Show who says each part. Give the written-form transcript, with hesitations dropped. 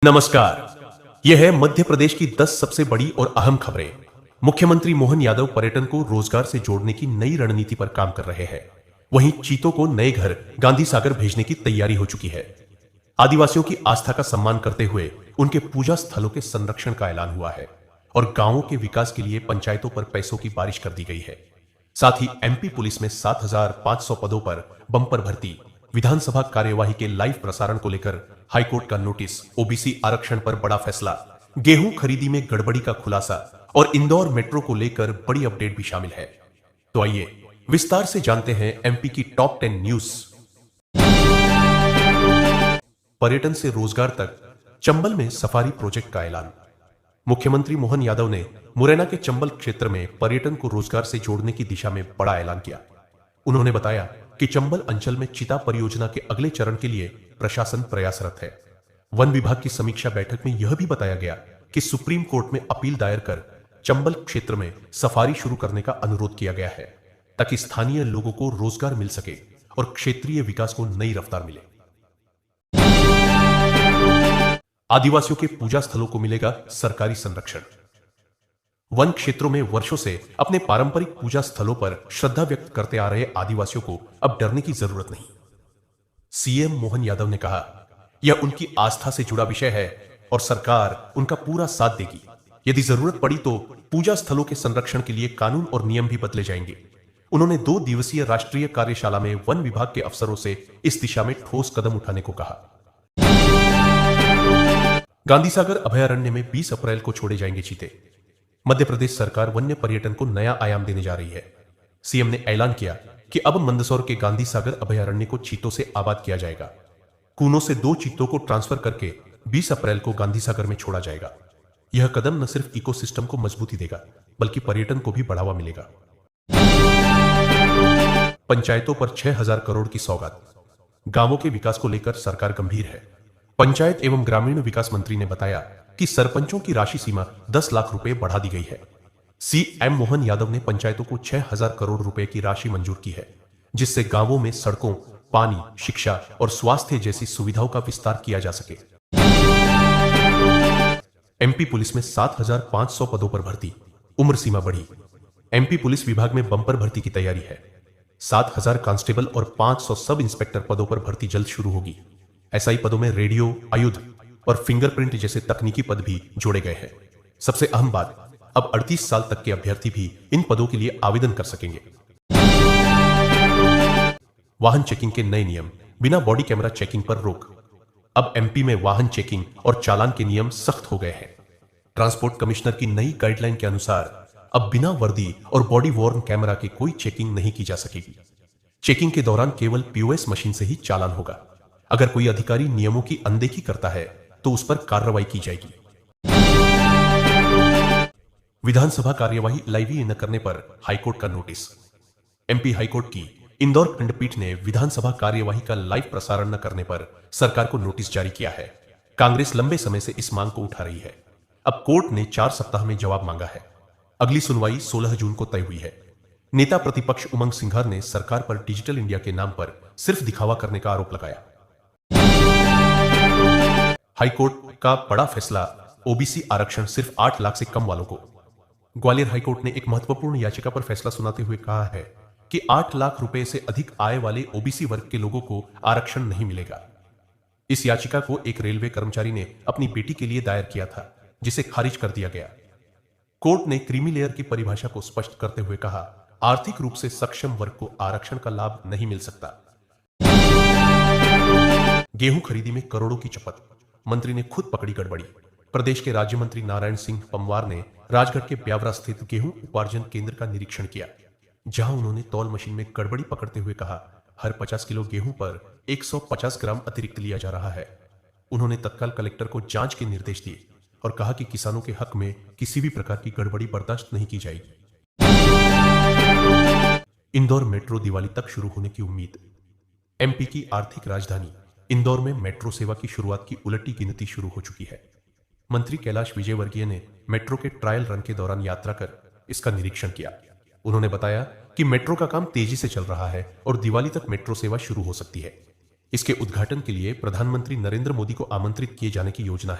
Speaker 1: नमस्कार। यह है मध्य प्रदेश की 10 सबसे बड़ी और अहम खबरें। मुख्यमंत्री मोहन यादव पर्यटन को रोजगार से जोड़ने की नई रणनीति पर काम कर रहे हैं। वहीं चीतों को नए घर गांधी सागर भेजने की तैयारी हो चुकी है। आदिवासियों की आस्था का सम्मान करते हुए उनके पूजा स्थलों के संरक्षण का ऐलान हुआ है और गांवों के विकास के लिए पंचायतों पर पैसों की बारिश कर दी गई है। साथ ही एमपी पुलिस में 7,500 पदों पर बम्पर भर्ती, विधानसभा कार्यवाही के लाइव प्रसारण को लेकर हाईकोर्ट का नोटिस, ओबीसी आरक्षण पर बड़ा फैसला, गेहूं खरीदी में गड़बड़ी का खुलासा और इंदौर मेट्रो को लेकर बड़ी अपडेट भी शामिल है। तो आइए विस्तार से जानते हैं एमपी की टॉप 10 न्यूज। पर्यटन से रोजगार तक, चंबल में सफारी प्रोजेक्ट का ऐलान। मुख्यमंत्री मोहन यादव ने मुरैना के चंबल क्षेत्र में पर्यटन को रोजगार से जोड़ने की दिशा में बड़ा ऐलान किया। उन्होंने बताया कि चंबल अंचल में चिता परियोजना के अगले चरण के लिए प्रशासन प्रयासरत है। वन विभाग की समीक्षा बैठक में यह भी बताया गया कि सुप्रीम कोर्ट में अपील दायर कर चंबल क्षेत्र में सफारी शुरू करने का अनुरोध किया गया है ताकि स्थानीय लोगों को रोजगार मिल सके और क्षेत्रीय विकास को नई रफ्तार मिले। आदिवासियों के पूजा स्थलों को मिलेगा सरकारी संरक्षण। वन क्षेत्रों में वर्षों से अपने पारंपरिक पूजा स्थलों पर श्रद्धा व्यक्त करते आ रहे आदिवासियों को अब डरने की जरूरत नहीं। सीएम मोहन यादव ने कहा, यह उनकी आस्था से जुड़ा विषय है और सरकार उनका पूरा साथ देगी। यदि जरूरत पड़ी तो पूजा स्थलों के संरक्षण के लिए कानून और नियम भी बदले जाएंगे। उन्होंने 2 दिवसीय राष्ट्रीय कार्यशाला में वन विभाग के अफसरों से इस दिशा में ठोस कदम उठाने को कहा। गांधी सागर अभयारण्य में 20 अप्रैल को छोड़े जाएंगे चीते। मध्य प्रदेश सरकार वन्य पर्यटन को नया आयाम देने जा रही है। सीएम ने ऐलान किया कि अब मंदसौर के गांधी सागर अभयारण्य को चीतों से आबाद किया जाएगा। कूनो से 2 चीतों को ट्रांसफर करके 20 अप्रैल को गांधी सागर में छोड़ा जाएगा। यह कदम न सिर्फ इकोसिस्टम को मजबूती देगा बल्कि पर्यटन को भी बढ़ावा मिलेगा। पंचायतों पर 6,000 करोड़ की सौगात। गांवों के विकास को लेकर सरकार गंभीर है। पंचायत एवं ग्रामीण विकास मंत्री ने बताया कि सरपंचों की राशि सीमा 10 लाख रुपए बढ़ा दी गई है। सीएम मोहन यादव ने पंचायतों को 6,000 करोड़ रुपए की राशि मंजूर की है, जिससे गांवों में सड़कों, पानी, शिक्षा और स्वास्थ्य जैसी सुविधाओं का विस्तार किया जा सके। एमपी पुलिस में 7,500 पदों पर भर्ती, उम्र सीमा बढ़ी। एमपी पुलिस विभाग में बम्पर भर्ती की तैयारी है। 7,000 कांस्टेबल और 500 सब इंस्पेक्टर पदों पर भर्ती जल्द शुरू होगी। एसआई पदों में रेडियो, आयुध और फिंगरप्रिंट जैसे तकनीकी पद भी जोड़े गए हैं। सबसे अहम बात, अब 38 साल तक के अभ्यर्थी भी इन पदों के लिए आवेदन कर सकेंगे। वाहन चेकिंग के नए नियम, बिना बॉडी कैमरा चेकिंग पर रोक। अब एमपी में वाहन चेकिंग और चालान के नियम सख्त हो गए हैं। ट्रांसपोर्ट कमिश्नर की नई गाइडलाइन के अनुसार अब बिना वर्दी और बॉडी वॉर्न कैमरा के कोई चेकिंग नहीं की जा सकेगी। चेकिंग के दौरान केवल पीओएस मशीन से ही चालान होगा। अगर कोई अधिकारी नियमों की अनदेखी करता है तो उस पर कार्रवाई की जाएगी। विधानसभा कार्यवाही लाइव न करने पर हाईकोर्ट का नोटिस। एमपी हाईकोर्ट की इंदौर खंडपीठ ने विधानसभा कार्यवाही का लाइव प्रसारण न करने पर सरकार को नोटिस जारी किया है। कांग्रेस लंबे समय से इस मांग को उठा रही है। अब कोर्ट ने 4 सप्ताह में जवाब मांगा है। अगली सुनवाई 16 जून को तय हुई है। नेता प्रतिपक्ष उमंग सिंघार ने सरकार पर डिजिटल इंडिया के नाम पर सिर्फ दिखावा करने का आरोप लगाया। हाईकोर्ट का बड़ा फैसला, ओबीसी आरक्षण सिर्फ 8 लाख से कम वालों को। ग्वालियर हाईकोर्ट ने एक महत्वपूर्ण याचिका पर फैसला सुनाते हुए कहा है कि 8 लाख रुपए से अधिक आय वाले ओबीसी वर्ग के लोगों को आरक्षण नहीं मिलेगा। इस याचिका को एक रेलवे कर्मचारी ने अपनी बेटी के लिए दायर किया था, जिसे खारिज कर दिया गया। कोर्ट ने क्रीमी लेयर की परिभाषा को स्पष्ट करते हुए कहा, आर्थिक रूप से सक्षम वर्ग को आरक्षण का लाभ नहीं मिल सकता। गेहूं खरीदी में करोड़ों की चपत, मंत्री ने खुद पकड़ी गड़बड़ी। प्रदेश के राज्य मंत्री नारायण सिंह पंवार ने राजगढ़ के ब्यावरा स्थित गेहूं उपार्जन केंद्र का निरीक्षण किया, जहां उन्होंने तौल मशीन में गड़बड़ी पकड़ते हुए कहा, हर 50 किलो गेहूं पर 150 ग्राम अतिरिक्त लिया जा रहा है। उन्होंने तत्काल कलेक्टर को जांच के निर्देश दिए और कहा कि किसानों के हक में किसी भी प्रकार की गड़बड़ी बर्दाश्त नहीं की जाएगी। इंदौर मेट्रो दिवाली तक शुरू होने की उम्मीद। एमपी की आर्थिक राजधानी इंदौर में मेट्रो सेवा की शुरुआत की उलटी गिनती शुरू हो चुकी है। मंत्री कैलाश विजयवर्गीय ने मेट्रो के ट्रायल रन के दौरान यात्रा कर इसका निरीक्षण किया। उन्होंने बताया कि मेट्रो का काम तेजी से चल रहा है और दिवाली तक मेट्रो सेवा शुरू हो सकती है। इसके उद्घाटन के लिए प्रधानमंत्री नरेंद्र मोदी को आमंत्रित किए जाने की योजना है।